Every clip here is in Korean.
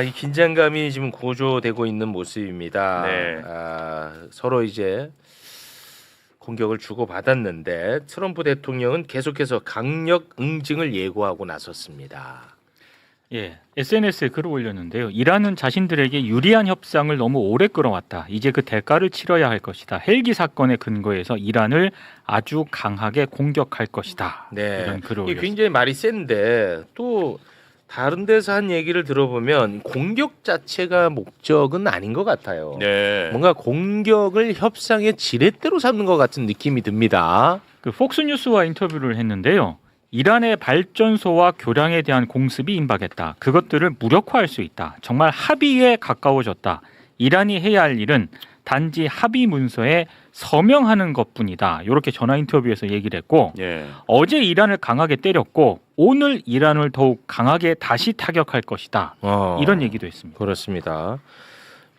이 긴장감이 지금 고조되고 있는 모습입니다. 네. 서로 이제 공격을 주고받았는데 트럼프 대통령은 계속해서 강력 응징을 예고하고 나섰습니다. 예, SNS에 글을 올렸는데요. 이란은 자신들에게 유리한 협상을 너무 오래 끌어왔다. 이제 그 대가를 치러야 할 것이다. 헬기 사건에 근거해서 이란을 아주 강하게 공격할 것이다. 네, 이런 글을 이게 올렸습니다. 굉장히 말이 센데 또 다른 데서 한 얘기를 들어보면 공격 자체가 목적은 아닌 것 같아요. 네. 뭔가 공격을 협상의 지렛대로 삼는 것 같은 느낌이 듭니다. 그 폭스뉴스와 인터뷰를 했는데요. 이란의 발전소와 교량에 대한 공습이 임박했다. 그것들을 무력화할 수 있다. 정말 합의에 가까워졌다. 이란이 해야 할 일은 단지 합의 문서에 서명하는 것뿐이다. 이렇게 전화 인터뷰에서 얘기를 했고 예. 어제 이란을 강하게 때렸고 오늘 이란을 더욱 강하게 다시 타격할 것이다. 이런 얘기도 했습니다. 그렇습니다.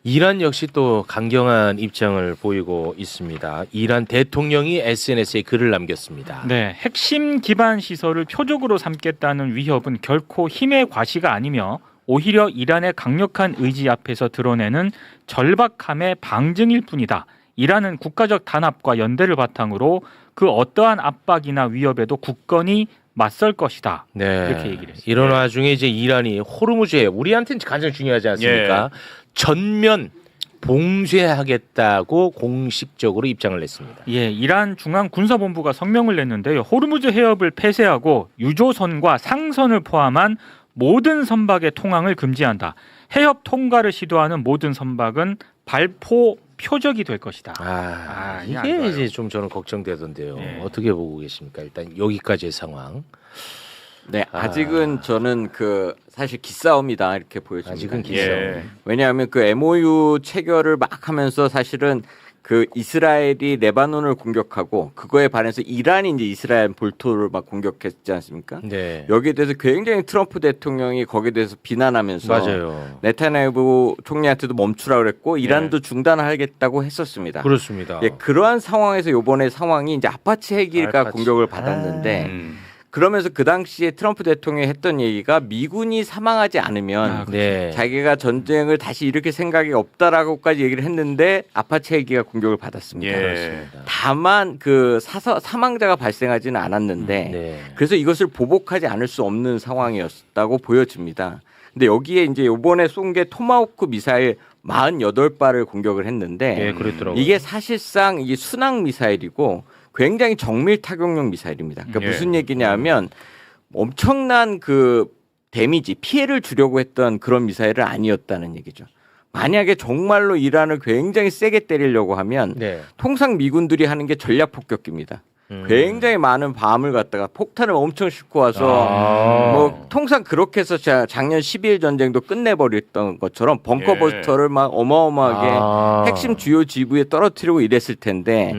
이란 역시 또 강경한 입장을 보이고 있습니다. 이란 대통령이 SNS에 글을 남겼습니다. 네, 핵심 기반 시설을 표적으로 삼겠다는 위협은 결코 힘의 과시가 아니며 오히려 이란의 강력한 의지 앞에서 드러내는 절박함의 방증일 뿐이다. 이란은 국가적 단합과 연대를 바탕으로 그 어떠한 압박이나 위협에도 굳건히 맞설 것이다. 네. 이렇게 얘기를 했습니다. 이런 와중에 이제 이란이 호르무즈해 우리한테는 가장 중요하지 않습니까? 전면 봉쇄하겠다고 공식적으로 입장을 냈습니다. 예, 이란 중앙군사본부가 성명을 냈는데요. 호르무즈 해협을 폐쇄하고 유조선과 상선을 포함한 모든 선박의 통항을 금지한다. 해협 통과를 시도하는 모든 선박은 발포 표적이 될 것이다. 이게 안 이게 좋아요. 이제 좀 저는 걱정되던데요. 네. 어떻게 보고 계십니까? 일단 여기까지의 상황. 네, 아직은 저는 그 사실 기싸움이다 이렇게 보여집니다. 아직은 기싸움. 예. 왜냐하면 그 MOU 체결을 막 하면서 사실은 그 이스라엘이 레바논을 공격하고 그거에 반해서 이란이 이제 이스라엘 볼토를 막 공격했지 않습니까? 네. 여기에 대해서 굉장히 트럼프 대통령이 거기에 대해서 비난하면서 맞아요. 네타냐후 총리한테도 멈추라 그랬고 이란도 중단하겠다고 했었습니다. 그렇습니다. 예, 그러한 상황에서 요번에 상황이 이제 아파치 헬기가 아파치. 공격을 받았는데 음. 그러면서 그 당시에 트럼프 대통령이 했던 얘기가 미군이 사망하지 않으면 네. 자기가 전쟁을 다시 일으킬 생각이 없다라고까지 얘기를 했는데 아파치 헬기가 공격을 받았습니다. 예. 다만 그 사망자가 발생하지는 않았는데 네. 그래서 이것을 보복하지 않을 수 없는 상황이었다고 보여집니다. 근데 여기에 이제 이번에 쏜 게 토마호크 미사일 48발을 공격을 했는데 네, 그랬더라고요. 이게 사실상 이게 순항 미사일이고 굉장히 정밀 타격용 미사일입니다. 그러니까 예. 무슨 얘기냐면 엄청난 그 데미지 피해를 주려고 했던 그런 미사일은 아니었다는 얘기죠. 만약에 정말로 이란을 굉장히 세게 때리려고 하면 네. 통상 미군들이 하는 게 전략 폭격기입니다. 굉장히 많은 밤을 갖다가 폭탄을 엄청 싣고 와서 뭐 통상 그렇게 해서 작년 12일 전쟁도 끝내버렸던 것처럼 벙커버스터를 막 어마어마하게 핵심 주요 지부에 떨어뜨리고 이랬을 텐데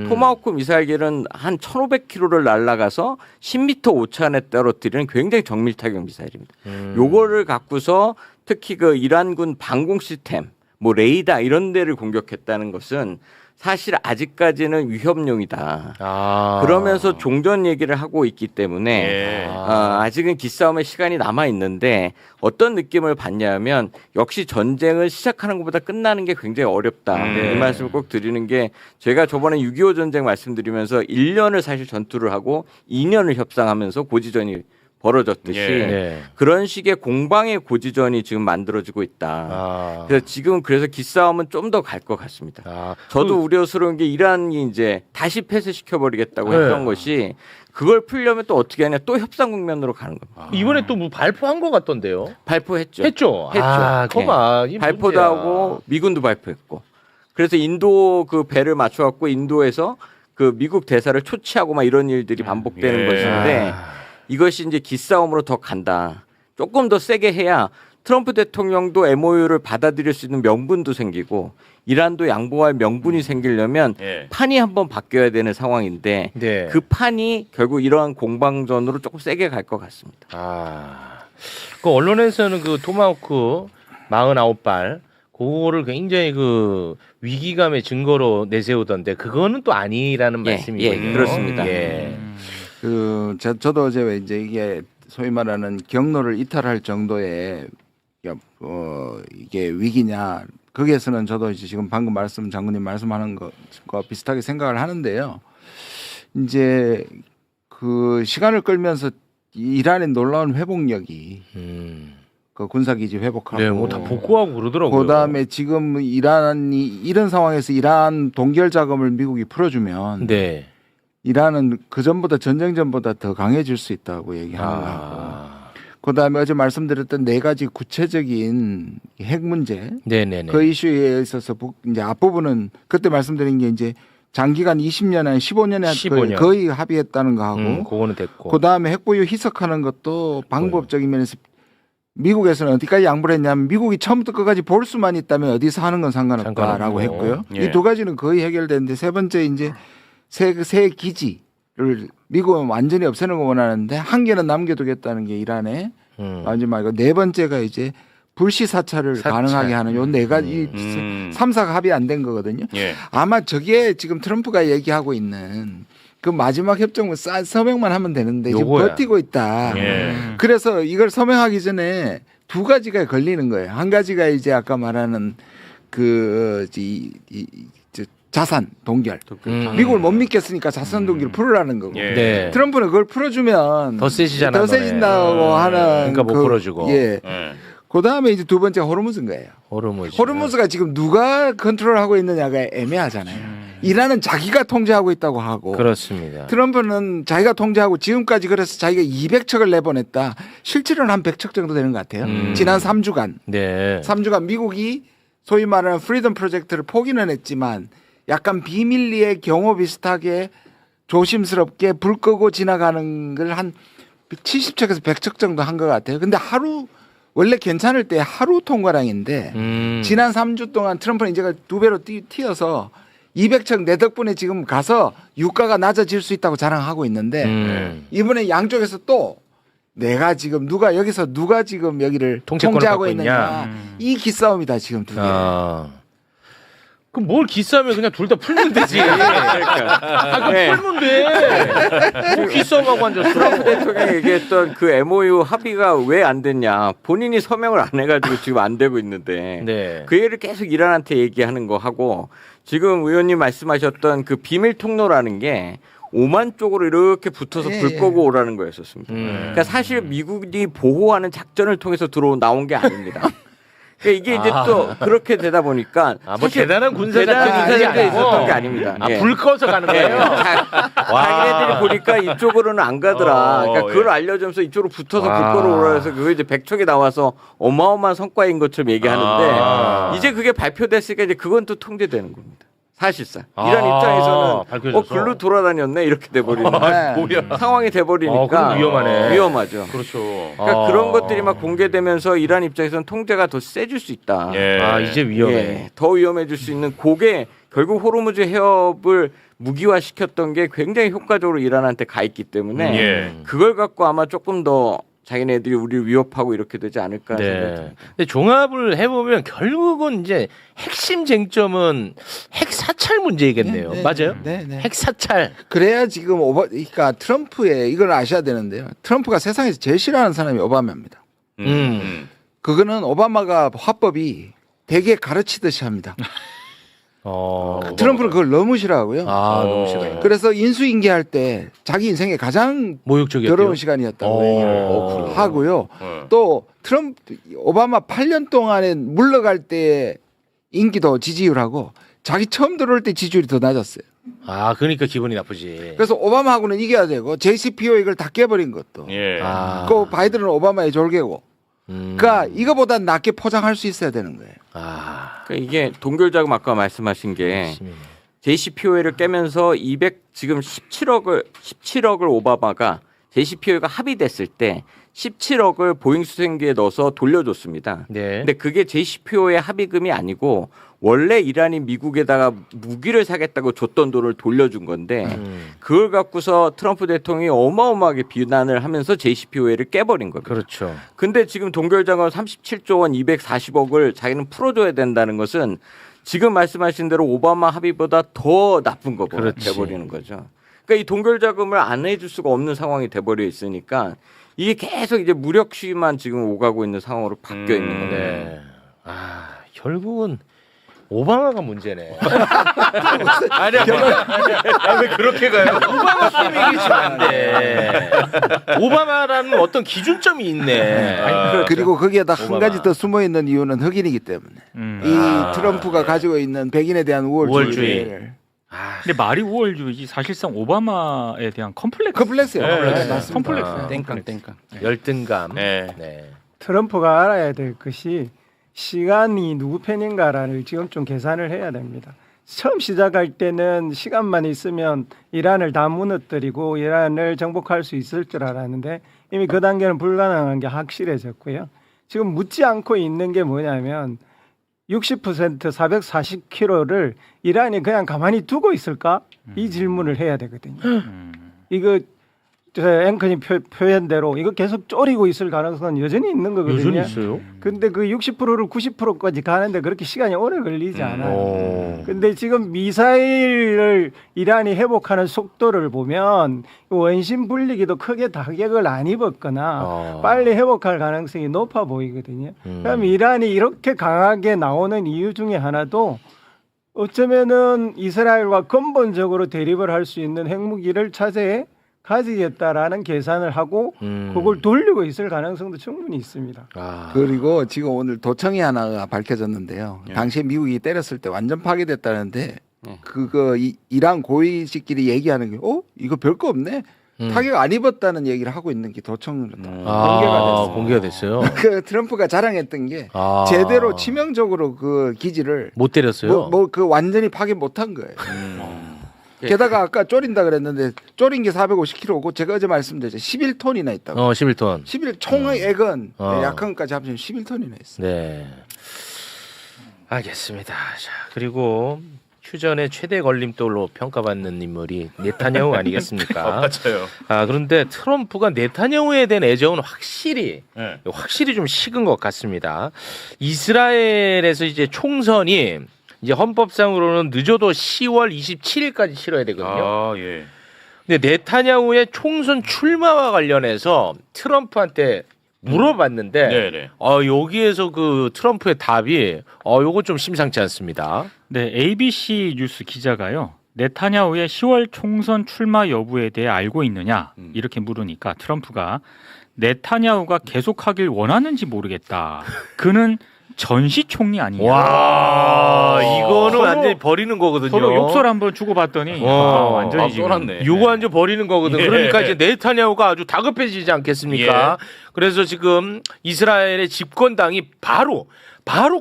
토마호크 미사일은 한 1,500km를 날아가서 10m 오차안에 떨어뜨리는 굉장히 정밀 타격 미사일입니다. 요거를 갖고서 특히 그 이란군 방공 시스템, 뭐 레이더 이런 데를 공격했다는 것은 사실 아직까지는 위협용이다. 그러면서 종전 얘기를 하고 있기 때문에 예. 아직은 기싸움의 시간이 남아 있는데 어떤 느낌을 받냐면 역시 전쟁을 시작하는 것보다 끝나는 게 굉장히 어렵다. 이 말씀을 꼭 드리는 게 제가 저번에 6.25 전쟁 말씀드리면서 1년을 사실 전투를 하고 2년을 협상하면서 고지전이 벌어졌듯이 예. 그런 식의 공방의 고지전이 지금 만들어지고 있다. 그래서 지금 그래서 기싸움은 좀 더 갈 것 같습니다. 저도 우려스러운 게 이란이 이제 다시 폐쇄시켜 버리겠다고 했던 것이 그걸 풀려면 또 어떻게 하냐 또 협상 국면으로 가는 겁니다. 이번에 또 뭐 발표한 것 같던데요. 발표했죠. 했죠. 거봐. 이 발표도 문제야. 하고 미군도 발표했고 그래서 인도 그 배를 맞춰갖고 인도에서 그 미국 대사를 초치하고 막 이런 일들이 반복되는 예. 것인데 이것이 이제 기싸움으로 더 간다. 조금 더 세게 해야 트럼프 대통령도 MOU를 받아들일 수 있는 명분도 생기고 이란도 양보할 명분이 생기려면 예. 판이 한번 바뀌어야 되는 상황인데 네. 그 판이 결국 이러한 공방전으로 조금 세게 갈 것 같습니다. 그 언론에서는 그 토마호크 49발 그거를 굉장히 그 위기감의 증거로 내세우던데 그거는 또 아니라는 말씀이거든요. 그렇습니다. 예. 저도 어제 이제 이게 소위 말하는 경로를 이탈할 정도의 이게 위기냐 거기에서는 저도 이제 지금 방금 장군님 말씀하는 것과 비슷하게 생각을 하는데요. 이제 그 시간을 끌면서 이란의 놀라운 회복력이 그 군사기지 회복하고 네, 뭐 다 복구하고 그러더라고요. 그다음에 지금 이란이 이런 상황에서 이란 동결 자금을 미국이 풀어주면 네. 이란은 그 전보다 전쟁 전보다 더 강해질 수 있다고 얘기하는 거고. 그다음에 어제 말씀드렸던 네 가지 구체적인 핵 문제, 네네네. 그 이슈에 있어서 이제 앞부분은 그때 말씀드린 게 이제 장기간 20년 아니 15년에 15년. 거의 합의했다는 거 하고, 그거는 됐고. 그다음에 핵 보유 희석하는 것도 방법적인 면에서 미국에서는 어디까지 양보를 했냐면 미국이 처음부터 끝까지 볼 수만 있다면 어디서 하는 건 상관없다라고 상관없고. 했고요. 예. 이 두 가지는 거의 해결됐는데 세 번째 이제 새 기지를 미국은 완전히 없애는 거 원하는데 한 개는 남겨두겠다는 게 이란의 완전 말고 네 번째가 이제 불시 사찰을 가능하게 하는 요 네 가지 3사가 합의 안 된 거거든요. 예. 아마 저게 지금 트럼프가 얘기하고 있는 그 마지막 협정은 서명만 하면 되는데 지금 요거야. 버티고 있다. 예. 그래서 이걸 서명하기 전에 두 가지가 걸리는 거예요. 한 가지가 이제 아까 말하는 자산 동결. 미국을 못 믿겠으니까 자산 동결 풀으라는 거고. 예. 네. 트럼프는 그걸 풀어주면 더 세지잖아. 더 세진다고 하는. 그러니까 못 풀어주고. 예. 예. 그다음에 이제 두 번째 호르무즈인 거예요. 호르무즈. 호르무즈가 지금 누가 컨트롤하고 있느냐가 애매하잖아요. 이란은 자기가 통제하고 있다고 하고 그렇습니다. 트럼프는 자기가 통제하고 지금까지 그래서 자기가 200척을 내보냈다. 실제로는 한 100척 정도 되는 것 같아요. 지난 3주간. 네. 3주간 미국이 소위 말하는 프리덤 프로젝트를 포기는 했지만 약간 비밀리에 경호 비슷하게 조심스럽게 불 끄고 지나가는 걸 한 70척에서 100척 정도 한 것 같아요. 근데 하루 원래 괜찮을 때 하루 통과량인데 지난 3주 동안 트럼프는 이제 두 배로 튀어서 200척 내 덕분에 지금 가서 유가가 낮아질 수 있다고 자랑하고 있는데 이번에 양쪽에서 또 내가 지금 누가 지금 여기를 통제권을 통제하고 갖고 있느냐 이 기싸움이다 지금 두 개. 그럼 뭘 기싸면 그냥 둘 다 풀면 되지. 아까 네. 풀면 돼. 뭐 기싸움하고 앉았어. 트럼프 대통령이 얘기했던 그 MOU 합의가 왜 안 됐냐. 본인이 서명을 안 해가지고 지금 안 되고 있는데 네. 그 얘기를 계속 이란한테 얘기하는 거 하고 지금 의원님 말씀하셨던 그 비밀 통로라는 게 오만 쪽으로 이렇게 붙어서 예, 불 예. 끄고 오라는 거였었습니다. 그러니까 사실 미국이 보호하는 작전을 통해서 나온 게 아닙니다. 그러니까 이게 이제 또 그렇게 되다 보니까 뭐 사실 대단한 군사 대단한 작전이 군사작전이 있었던 게 아닙니다. 예. 불 꺼서 가는 예. 거예요. 자기네들이 보니까 이쪽으로는 안 가더라. 그러니까 그걸 알려주면서 이쪽으로 붙어서 불 오라 해서 그거 이제 100척이 나와서 어마어마한 성과인 것처럼 얘기하는데 이제 그게 발표됐으니까 이제 그건 또 통제되는 겁니다. 사실상 이란 입장에서는 밝혀져서. 글로 돌아다녔네 이렇게 돼버리는 뭐야. 상황이 돼버리니까 그럼 위험하네. 위험하죠. 그렇죠. 그러니까 그런 것들이 막 공개되면서 이란 입장에서는 통제가 더 세질 수 있다. 이제 위험해. 예, 더 위험해질 수 있는 그게 결국 호르무즈 해협을 무기화시켰던 게 굉장히 효과적으로 이란한테 가 있기 때문에 그걸 갖고 아마 조금 더 자기네들이 우리를 위협하고 이렇게 되지 않을까 생각이 네. 듭니다. 근데 종합을 해보면 결국은 이제 핵심 쟁점은 핵 사찰 문제이겠네요. 네, 네, 맞아요? 네, 네. 핵 사찰. 그래야 지금 그러니까 트럼프의 이걸 아셔야 되는데요. 트럼프가 세상에서 제일 싫어하는 사람이 오바마입니다. 그거는 오바마가 화법이 되게 가르치듯이 합니다. 트럼프는 그걸 너무 싫어하고요. 너무 싫어요. 그래서 인수인계할 때 자기 인생에 가장 모욕적이었대요. 더러운 시간이었다고 얘기를 하고요. 또 오바마 8년 동안에 물러갈 때 인기도 지지율하고 자기 처음 들어올 때 지지율이 더 낮았어요. 그러니까 기분이 나쁘지. 그래서 오바마하고는 이겨야 되고 JCPOA 이걸 다 깨버린 것도. 그 바이든은 오바마의 졸개고. 그러니까 이거보다 낫게 포장할 수 있어야 되는 거예요. 그러니까 이게 동결자금 아까 말씀하신 게 JCPOA를 깨면서 지금 17억을 오바마가 JCPOA가 합의됐을 때 17억을 보잉 수송기에 넣어서 돌려줬습니다. 네. 근데 그게 JCPOA 합의금이 아니고 원래 이란이 미국에다가 무기를 사겠다고 줬던 돈을 돌려준 건데 그걸 갖고서 트럼프 대통령이 어마어마하게 비난을 하면서 JCPOA를 깨버린 겁니다. 그렇죠. 근데 지금 동결자금 37조 원 240억을 자기는 풀어줘야 된다는 것은 지금 말씀하신 대로 오바마 합의보다 더 나쁜 거 돼버리는 거죠. 그러니까 이 동결자금을 안 해줄 수가 없는 상황이 돼버려 있으니까 이게 계속 이제 무력 시위만 지금 오가고 있는 상황으로 바뀌어 있는 겁니다. 네. 아 결국은 오바마가 문제네. 아니야, 왜 그렇게 가요? 오바마 팀 얘기지면 안 돼. 오바마라는 어떤 기준점이 있네. 그리고 거기에다 한 오바마. 가지 더 숨어 있는 이유는 흑인이기 때문에 이 트럼프가 가지고 있는 백인에 대한 우월주의를 근데 말이 우월주의지 사실상 오바마에 대한 컴플렉스. 컴플렉스예요. 네. 맞습니다. 컴플렉스. 땡깡. 열등감. 네. 네. 트럼프가 알아야 될 것이 시간이 누구 편인가를 지금 좀 계산을 해야 됩니다. 처음 시작할 때는 시간만 있으면 이란을 다 무너뜨리고 이란을 정복할 수 있을 줄 알았는데 이미 그 단계는 불가능한 게 확실해졌고요. 지금 묻지 않고 있는 게 뭐냐면 60% 440km를 이란이 그냥 가만히 두고 있을까? 이 질문을 해야 되거든요. 이거 저 앵커님 표현대로 이거 계속 쪼리고 있을 가능성은 여전히 있는 거거든요. 여전히 있어요. 근데 그 60%를 90%까지 가는데 그렇게 시간이 오래 걸리지 않아요. 오. 근데 지금 미사일을 이란이 회복하는 속도를 보면 원심 분리기도 크게 타격을 안 입었거나 빨리 회복할 가능성이 높아 보이거든요. 그럼 이란이 이렇게 강하게 나오는 이유 중에 하나도 어쩌면은 이스라엘과 근본적으로 대립을 할 수 있는 핵무기를 차세에 가지겠다라는 계산을 하고 그걸 돌리고 있을 가능성도 충분히 있습니다. 그리고 지금 오늘 도청이 하나가 밝혀졌는데요. 예. 당시에 미국이 때렸을 때 완전 파괴됐다는데 그거 이란 고위직끼리 얘기하는 게 이거 별거 없네. 타격 안 입었다는 얘기를 하고 있는 게 도청으로 공개가 됐어요. 공개가 됐어요. 그 트럼프가 자랑했던 게 제대로 치명적으로 그 기지를 못 때렸어요. 뭐 그 완전히 파괴 못한 거예요. 게다가 아까 쪼린다 그랬는데 쪼린 게 450kg고 제가 어제 말씀드렸죠. 11톤이나 있다고. 11톤. 11 총액은 약한까지 합치면 11톤이나 있어요. 네. 알겠습니다. 자, 그리고 휴전의 최대 걸림돌로 평가받는 인물이 네타냐후 아니겠습니까? 맞아요. 그런데 트럼프가 네타냐후에 대한 애정은 확실히 좀 식은 것 같습니다. 이스라엘에서 이제 총선이 이제 헌법상으로는 늦어도 10월 27일까지 치러야 되거든요. 예. 근데 네타냐후의 총선 출마와 관련해서 트럼프한테 물어봤는데 네네. 여기에서 그 트럼프의 답이 요거 좀 심상치 않습니다. 네, ABC 뉴스 기자가요. 네타냐후의 10월 총선 출마 여부에 대해 알고 있느냐 이렇게 물으니까 트럼프가 네타냐후가 계속하길 원하는지 모르겠다. 그는 전시 총리 아니냐. 와, 이거는 서로- 완전히 버리는 거거든요. 서로 욕설 한번 주고받더니 완전히 지금 쏠았네. 요거 완전 버리는 거거든. 예. 그러니까 이제 네타냐후가 아주 다급해지지 않겠습니까? 예. 그래서 지금 이스라엘의 집권당이 바로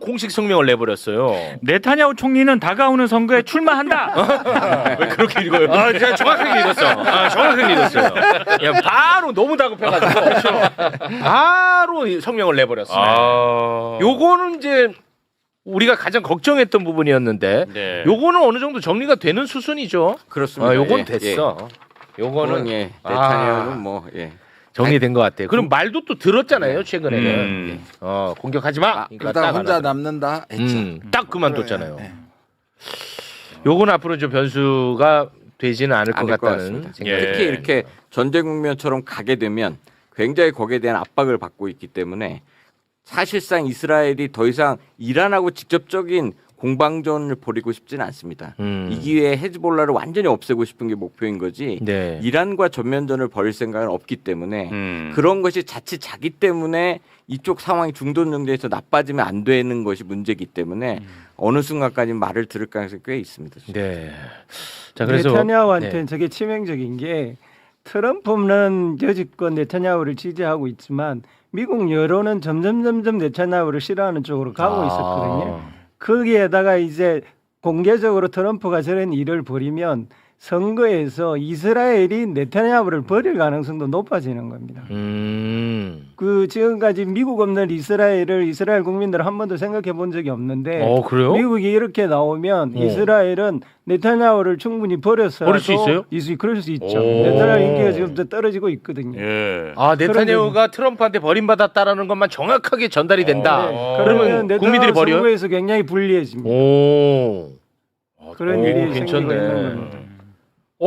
공식 성명을 내버렸어요. 네타냐후 총리는 다가오는 선거에 출마한다. 왜 그렇게 읽어요? 제가 정확하게 읽었어. 정확하게 읽었어요. 야, 바로 너무 다급해가지고 바로 성명을 내버렸어요. 요거는 이제 우리가 가장 걱정했던 부분이었는데 네. 요거는 어느 정도 정리가 되는 수순이죠. 그렇습니다. 요건 예, 됐어. 요거는 네타냐후는 뭐 정리된 것 같아요. 그럼 말도 또 들었잖아요, 최근에는. 음. 공격하지 마. 그러다 혼자 남는다 했죠. 딱 그만뒀잖아요. 네. 요건 앞으로 좀 변수가 되지는 않을 것 아닐 것 같다는 같습니다. 생각이 예. 특히 이렇게 전쟁 국면처럼 가게 되면 굉장히 거기에 대한 압박을 받고 있기 때문에 사실상 이스라엘이 더 이상 이란하고 직접적인 공방전을 벌이고 싶지는 않습니다. 이 기회에 헤즈볼라를 완전히 없애고 싶은 게 목표인 거지 네. 이란과 전면전을 벌일 생각은 없기 때문에 그런 것이 자칫 자기 때문에 이쪽 상황이 중동 정제에서 나빠지면 안 되는 것이 문제이기 때문에 어느 순간까지 말을 들을 가능성이 꽤 있습니다. 네. 자, 그래서 네타냐후한테는 저게 치명적인 게 트럼프는 여지껏 네타냐후를 지지하고 있지만 미국 여론은 점점 네타냐후를 싫어하는 쪽으로 가고 있었거든요. 거기에다가 이제 공개적으로 트럼프가 저런 일을 벌이면 선거에서 이스라엘이 네타냐후를 버릴 가능성도 높아지는 겁니다. 그 지금까지 미국 없는 이스라엘 국민들은 한 번도 생각해 본 적이 없는데 그래요? 미국이 이렇게 나오면 이스라엘은 네타냐후를 충분히 버려서 버릴 수 있어요? 그럴 수 있죠. 네타냐후 인기가 지금 떨어지고 있거든요. 예. 네타냐후가 트럼프한테 버림받았다라는 것만 정확하게 전달이 된다. 그러면 네타냐후 국민들이 버려요? 선거에서 굉장히 불리해집니다. 오. 그런 일이 생기고 괜찮네. 있는 겁니다.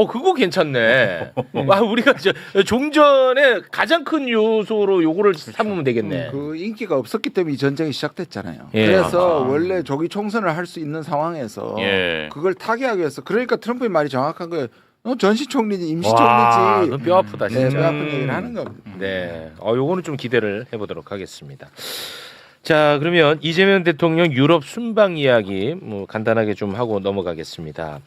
그거 괜찮네. 우리가 종전에 가장 큰 요소로 요거를 삼으면 되겠네. 그 인기가 없었기 때문에 이 전쟁이 시작됐잖아요. 예. 그래서 원래 조기 총선을 할 수 있는 상황에서 예. 그걸 타개하기 위해서 그러니까 트럼프의 말이 정확한 거예요. 전시총리지 와, 임시총리지. 그건 뼈 아프다 네, 진짜. 뼈 아픈 얘기를 하는 겁니다. 네, 요거는 좀 기대를 해보도록 하겠습니다. 자, 그러면 이재명 대통령 유럽 순방 이야기 뭐 간단하게 좀 하고 넘어가겠습니다.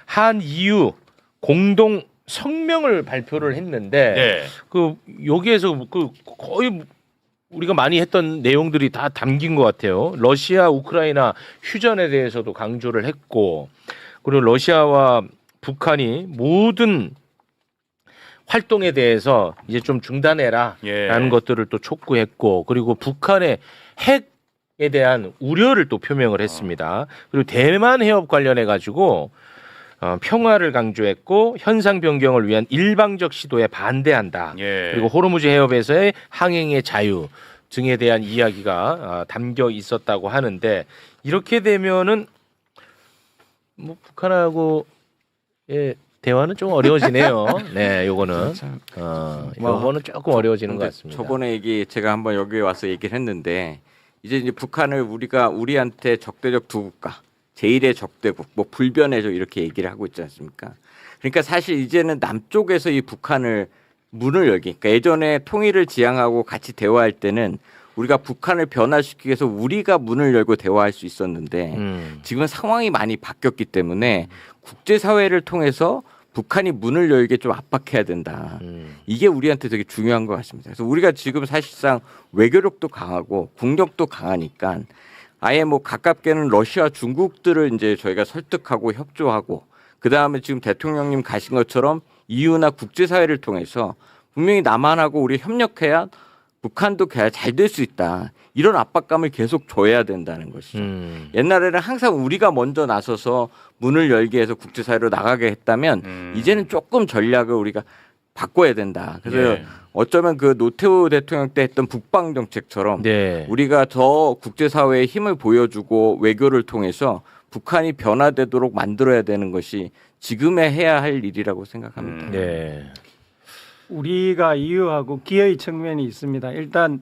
한 EU 공동 성명을 발표를 했는데 네. 그 여기에서 그 거의 우리가 많이 했던 내용들이 다 담긴 것 같아요. 러시아 우크라이나 휴전에 대해서도 강조를 했고, 그리고 러시아와 북한이 모든 활동에 대해서 이제 좀 중단해라라는 예. 것들을 또 촉구했고, 그리고 북한의 핵에 대한 우려를 또 표명을 했습니다. 그리고 대만 해협 관련해 가지고 평화를 강조했고 현상 변경을 위한 일방적 시도에 반대한다. 예. 그리고 호르무즈 해협에서의 항행의 자유 등에 대한 이야기가 담겨 있었다고 하는데, 이렇게 되면은 뭐 북한하고 대화는 좀 어려워지네요. 네, 요거는 요거는 조금 어려워지는 것 같습니다. 저번에 얘기 제가 한번 여기 와서 얘기를 했는데 이제 북한을 우리한테 적대적 두 국가, 제1의 적대국, 뭐 불변해죠 이렇게 얘기를 하고 있지 않습니까? 그러니까 사실 이제는 남쪽에서 이 북한을 문을 열기. 그러니까 예전에 통일을 지향하고 같이 대화할 때는 우리가 북한을 변화시키기 위해서 우리가 문을 열고 대화할 수 있었는데 지금은 상황이 많이 바뀌었기 때문에 국제사회를 통해서 북한이 문을 열게 좀 압박해야 된다. 이게 우리한테 되게 중요한 것 같습니다. 그래서 우리가 지금 사실상 외교력도 강하고 국력도 강하니까 아예 뭐 가깝게는 러시아, 중국들을 이제 저희가 설득하고 협조하고 그 다음에 지금 대통령님 가신 것처럼 EU나 국제사회를 통해서 분명히 남한하고 우리 협력해야 북한도 잘 될 수 있다. 이런 압박감을 계속 줘야 된다는 것이죠. 옛날에는 항상 우리가 먼저 나서서 문을 열게 해서 국제사회로 나가게 했다면 이제는 조금 전략을 우리가 바꿔야 된다. 그래서 예. 어쩌면 그 노태우 대통령 때 했던 북방 정책처럼 네. 우리가 더 국제사회에 힘을 보여주고 외교를 통해서 북한이 변화되도록 만들어야 되는 것이 지금에 해야 할 일이라고 생각합니다. 네. 우리가 EU하고 기여의 측면이 있습니다. 일단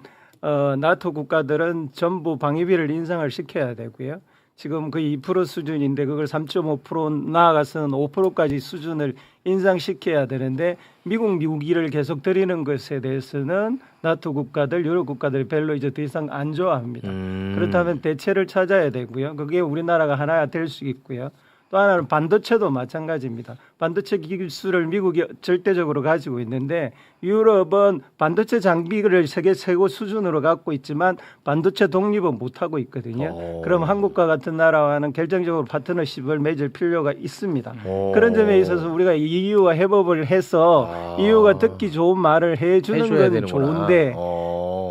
나토 국가들은 전부 방위비를 인상을 시켜야 되고요. 지금 그 2% 수준인데 그걸 3.5% 나아가서는 5%까지 수준을 인상시켜야 되는데 미국이를 계속 들이는 것에 대해서는 나토 국가들, 유럽 국가들 별로 이제 더 이상 안 좋아합니다. 그렇다면 대체를 찾아야 되고요. 그게 우리나라가 하나가 될 수 있고요. 또 하나는 반도체도 마찬가지입니다. 반도체 기술을 미국이 절대적으로 가지고 있는데 유럽은 반도체 장비를 세계 최고 수준으로 갖고 있지만 반도체 독립은 못하고 있거든요. 그럼 한국과 같은 나라와는 결정적으로 파트너십을 맺을 필요가 있습니다. 그런 점에 있어서 우리가 EU와 협업을 해서 EU가 듣기 좋은 말을 해주는 해줘야 건 되는구나. 좋은데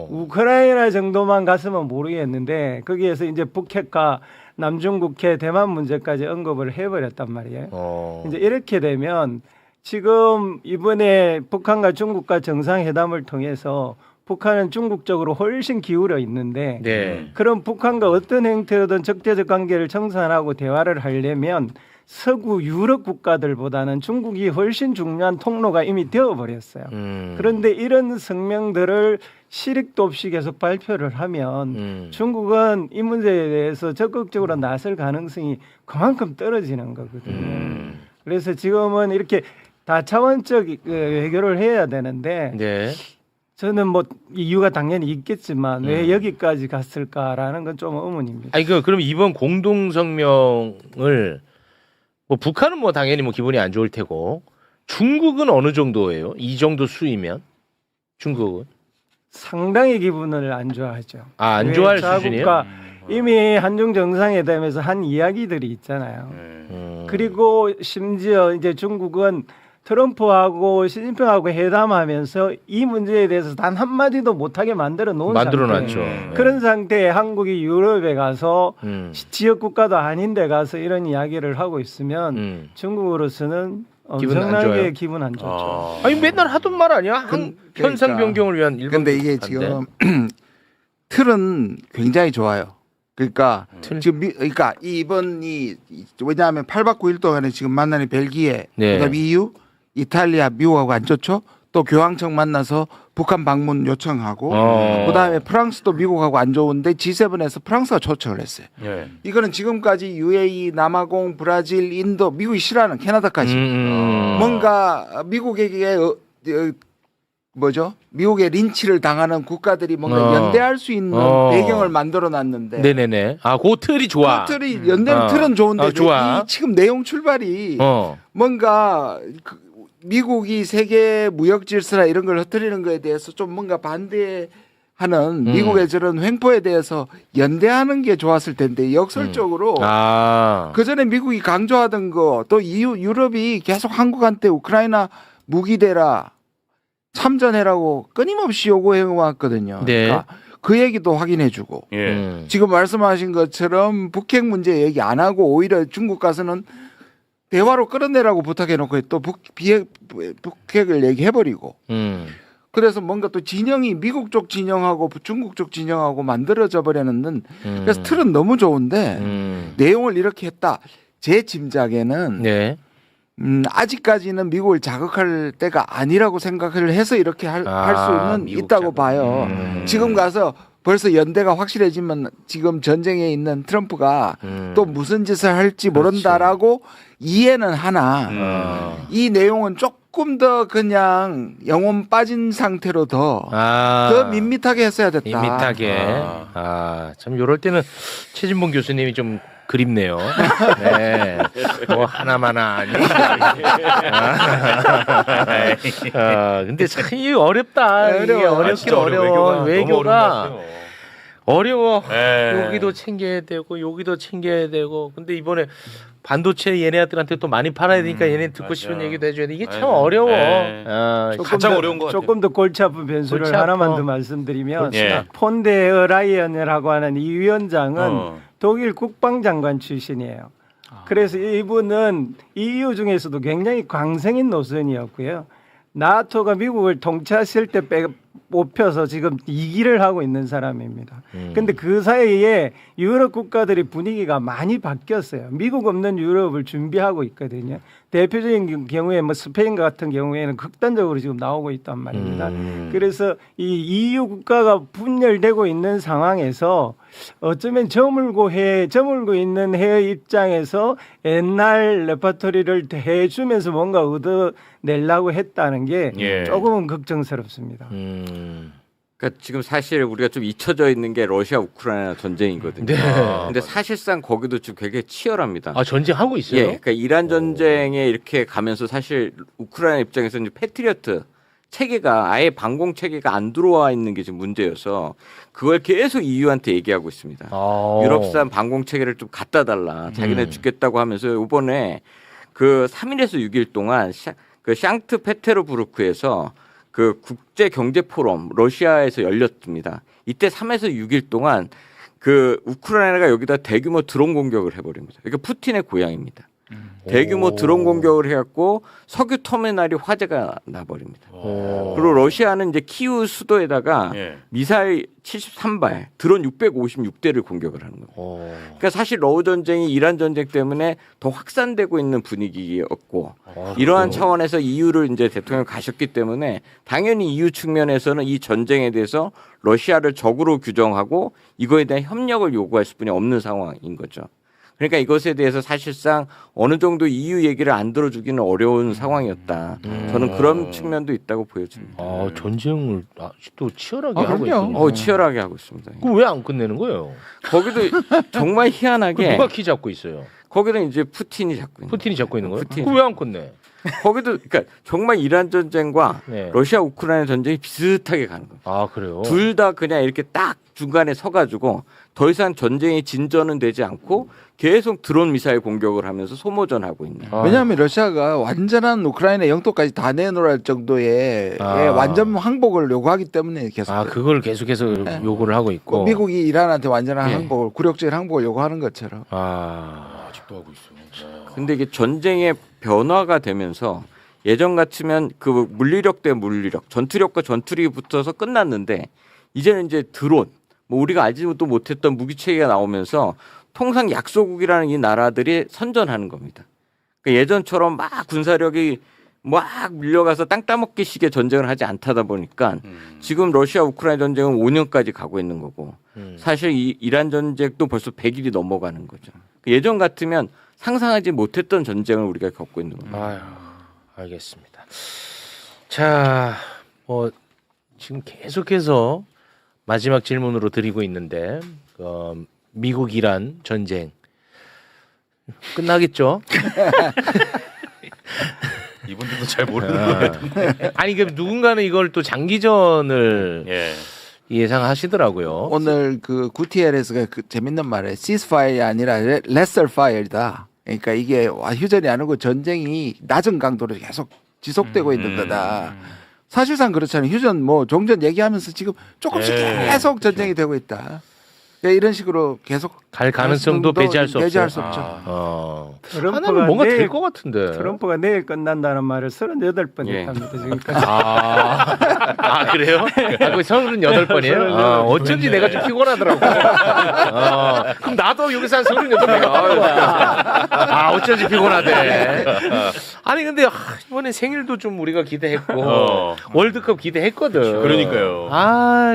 우크라이나 정도만 갔으면 모르겠는데 거기에서 이제 북핵과 남중국해 대만 문제까지 언급을 해버렸단 말이에요. 이제 이렇게 되면 지금 이번에 북한과 중국과 정상회담을 통해서 북한은 중국 쪽으로 훨씬 기울어 있는데 네. 그럼 북한과 어떤 형태로든 적대적 관계를 정산하고 대화를 하려면 서구 유럽 국가들보다는 중국이 훨씬 중요한 통로가 이미 되어버렸어요. 그런데 이런 성명들을 실익도 없이 계속 발표를 하면 중국은 이 문제에 대해서 적극적으로 나설 가능성이 그만큼 떨어지는 거거든요. 그래서 지금은 이렇게 다차원적 외교를 해야 되는데 네. 저는 뭐 이유가 당연히 있겠지만 왜 여기까지 갔을까라는 건 좀 의문입니다. 아니 그럼 이번 공동 성명을 뭐 북한은 뭐 당연히 뭐 기분이 안 좋을 테고 중국은 어느 정도예요? 이 정도 수위면 중국은 상당히 기분을 안 좋아하죠. 안 좋아할 자국과 수준이에요? 이미 한중 정상회담에서 한 이야기들이 있잖아요. 그리고 심지어 이제 중국은 트럼프하고 시진핑하고 회담하면서 이 문제에 대해서 단 한마디도 못하게 만들어 놓은 만들어놨죠. 상태예요. 그런 상태에 한국이 유럽에 가서 지역 국가도 아닌데 가서 이런 이야기를 하고 있으면 중국으로서는 기분 안 엄청나게 좋아요? 기분 안 좋죠. 아니 맨날 하던 말 아니야? 현상 그러니까. 변경을 위한 일본. 근데 이게 지금 틀은 굉장히 좋아요. 그러니까 지금 그러니까 이번이 왜냐하면 8박 9일 동안에 지금 만나는 벨기에, 네. 그다음에 EU, 이탈리아, 미국하고 안 좋죠. 또 교황청 만나서 북한 방문 요청하고 그다음에 프랑스도 미국하고 안 좋은데 G7에서 프랑스가 초청을 했어요. 예. 이거는 지금까지 UAE, 남아공, 브라질, 인도, 미국이 싫어하는 캐나다까지 뭔가 미국에게 뭐죠? 미국의 린치를 당하는 국가들이 뭔가 연대할 수 있는 배경을 만들어 놨는데. 네네네. 아, 그 틀이 좋아. 그 틀이 연대는 틀은 좋은데 좋아. 이 지금 내용 출발이 뭔가 미국이 세계 무역 질서나 이런 걸 흐트리는 거에 대해서 좀 뭔가 반대하는 미국의 저런 횡포에 대해서 연대하는 게 좋았을 텐데 역설적으로 그 전에 미국이 강조하던 거 또 유럽이 계속 한국한테 우크라이나 무기 대라 참전해라고 끊임없이 요구해 왔거든요. 네. 그러니까 그 얘기도 확인해주고 지금 말씀하신 것처럼 북핵 문제 얘기 안 하고 오히려 중국 가서는 대화로 끌어내라고 부탁해놓고 또 북핵을 얘기해버리고 그래서 뭔가 또 진영이 미국 쪽 진영하고 중국 쪽 진영하고 만들어져 버렸는 그래서 틀은 너무 좋은데 내용을 이렇게 했다. 제 짐작에는 네. 아직까지는 미국을 자극할 때가 아니라고 생각을 해서 이렇게 할 수는 있다고 봐요. 지금 가서 벌써 연대가 확실해지면 지금 전쟁에 있는 트럼프가 또 무슨 짓을 할지 모른다라고 이해는 하나 이 내용은 조금 더 그냥 영혼 빠진 상태로 더 밋밋하게 했어야 됐다. 밋밋하게. 참 요럴 때는 최진봉 교수님이 좀 그립네요. 네. 뭐 하나마나 아니. 근데 참 이게 어렵다. 이게 어렵긴 어려워. 외교가 어려워. 여기도 챙겨야 되고 여기도 챙겨야 되고. 근데 이번에 반도체 얘네들한테 또 많이 팔아야 되니까 얘네 듣고 싶은 얘기도 해줘야 돼. 이게 참 어려워. 가장 어려운 것 같아요. 조금 더 골치 아픈 변수를 골치 아파. 하나만 더 말씀드리면 예. 폰데 라이언이라고 하는 이 위원장은 독일 국방장관 출신이에요. 그래서 이분은 EU 중에서도 굉장히 광생인 노선이었고요. 나토가 미국을 통치했을 때 뽑혀서 지금 2기를 하고 있는 사람입니다. 근데 그 사이에 유럽 국가들의 분위기가 많이 바뀌었어요. 미국 없는 유럽을 준비하고 있거든요. 대표적인 경우에 뭐 스페인 같은 경우에는 극단적으로 지금 나오고 있단 말입니다. 그래서 이 EU 국가가 분열되고 있는 상황에서 어쩌면 저물고 있는 해외 입장에서 옛날 레퍼토리를 해주면서 뭔가 얻어내려고 했다는 게 조금은 걱정스럽습니다. 그러니까 지금 사실 우리가 좀 잊혀져 있는 게 러시아 우크라이나 전쟁이거든요. 네. 근데 사실상 거기도 지금 굉장히 치열합니다. 전쟁하고 있어요? 예, 그러니까 이란 전쟁에 이렇게 가면서 사실 우크라이나 입장에서는 패트리어트 체계가 아예 방공 체계가 안 들어와 있는 게 지금 문제여서 그걸 계속 EU한테 얘기하고 있습니다. 유럽산 방공 체계를 좀 갖다 달라. 자기네 죽겠다고 하면서 이번에 그 3일에서 6일 동안 그 샹트페테르부르크에서 그 국제 경제 포럼 러시아에서 열렸습니다. 이때 3에서 6일 동안 그 우크라이나가 여기다 대규모 드론 공격을 해버립니다. 그러니까 푸틴의 고향입니다. 대규모 드론 공격을 해갖고 석유 터미널이 화재가 나버립니다. 그리고 러시아는 이제 키우 수도에다가 미사일 73발, 드론 656대를 공격을 하는 거예요. 그러니까 사실 러우 전쟁이 이란 전쟁 때문에 더 확산되고 있는 분위기였고 이러한 차원에서 EU를 이제 대통령 가셨기 때문에 당연히 EU 측면에서는 이 전쟁에 대해서 러시아를 적으로 규정하고 이거에 대한 협력을 요구할 수뿐이 없는 상황인 거죠. 그러니까 이것에 대해서 사실상 어느 정도 EU 얘기를 안 들어주기는 어려운 상황이었다. 저는 그런 측면도 있다고 보여집니다. 전쟁을 아직도 치열하게 하고 그럼요. 있군요. 치열하게 하고 있습니다. 그럼 왜 안 끝내는 거예요? 거기도 정말 희한하게 누가 키 잡고 있어요? 거기는 이제 푸틴이 잡고 있는 푸틴이 잡고 있는 거예요? 푸틴이. 그럼 왜 안 끝내? 거기도 그러니까 정말 이란 전쟁과 네. 러시아 우크라이나 전쟁이 비슷하게 가는 거예요. 그래요? 둘 다 그냥 이렇게 딱 중간에 서가지고 더 이상 전쟁의 진전은 되지 않고 계속 드론 미사일 공격을 하면서 소모전하고 있는. 왜냐하면 러시아가 완전한 우크라이나 영토까지 다 내놓을 정도의 완전 항복을 요구하기 때문에 계속. 그걸 계속해서 요구를 하고 있고. 미국이 이란한테 완전한 항복을 굴욕적인 항복을 요구하는 것처럼. 아직도 하고 있어. 근데 이게 전쟁의 변화가 되면서 예전 같으면 그 물리력 대 물리력, 전투력과 전투력이 붙어서 끝났는데 이제는 이제 드론 뭐 우리가 알지도 못했던 무기 체계가 나오면서 통상 약소국이라는 이 나라들이 선전하는 겁니다. 그러니까 예전처럼 막 군사력이 막 밀려가서 땅 따먹기 식의 전쟁을 하지 않다 보니까 지금 러시아 우크라이나 전쟁은 5년까지 가고 있는 거고 사실 이 이란 전쟁도 벌써 100일이 넘어가는 거죠. 예전 같으면 상상하지 못했던 전쟁을 우리가 겪고 있는 겁니다. 아유, 알겠습니다. 자, 뭐 지금 계속해서 마지막 질문으로 드리고 있는데 미국 이란 전쟁 끝나겠죠? 이분들도 잘 모르는 거예요. 아니 그 누군가는 이걸 또 장기전을 예. 예상하시더라고요. 오늘 그 구티에레스가 그 재밌는 말에 ceasefire이 아니라 lesser fire다. 그러니까 이게 휴전이 아니고 전쟁이 낮은 강도로 계속 지속되고 있는 거다. 사실상 그렇잖아요. 휴전 뭐 종전 얘기하면서 지금 조금씩 계속 전쟁이 되고 있다. 그러니까 이런 식으로 계속 갈 가능성도 배제할 수 없죠. 하나는 뭔가 될 것 같은데. 트럼프가 내일 끝난다는 말을 38번 예. 합니다 지금까지. 그래요? 그 38번이에요? 어쩐지 내가 좀 피곤하더라고. 그럼 나도 여기서 한 38번 하는 거야. 어쩐지 피곤하대. 아니 근데 이번에 생일도 좀 우리가 기대했고 월드컵 기대했거든. 그러니까요.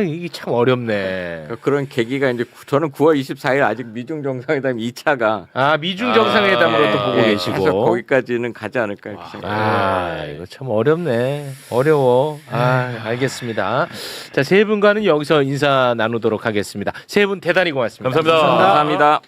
이게 참 어렵네. 그러니까 그런 계기가 이제 저는 9월 24일 아직 미중 정상회담 2차가 미중 정상회담으로 또 보고 계시고. 그래서 거기까지는 가지 않을까 이렇게 생각합니다. 이거 참 어렵네. 어려워. 알겠습니다. 자, 세 분과는 여기서 인사 나누도록 하겠습니다. 세 분 대단히 고맙습니다. 감사합니다. 감사합니다.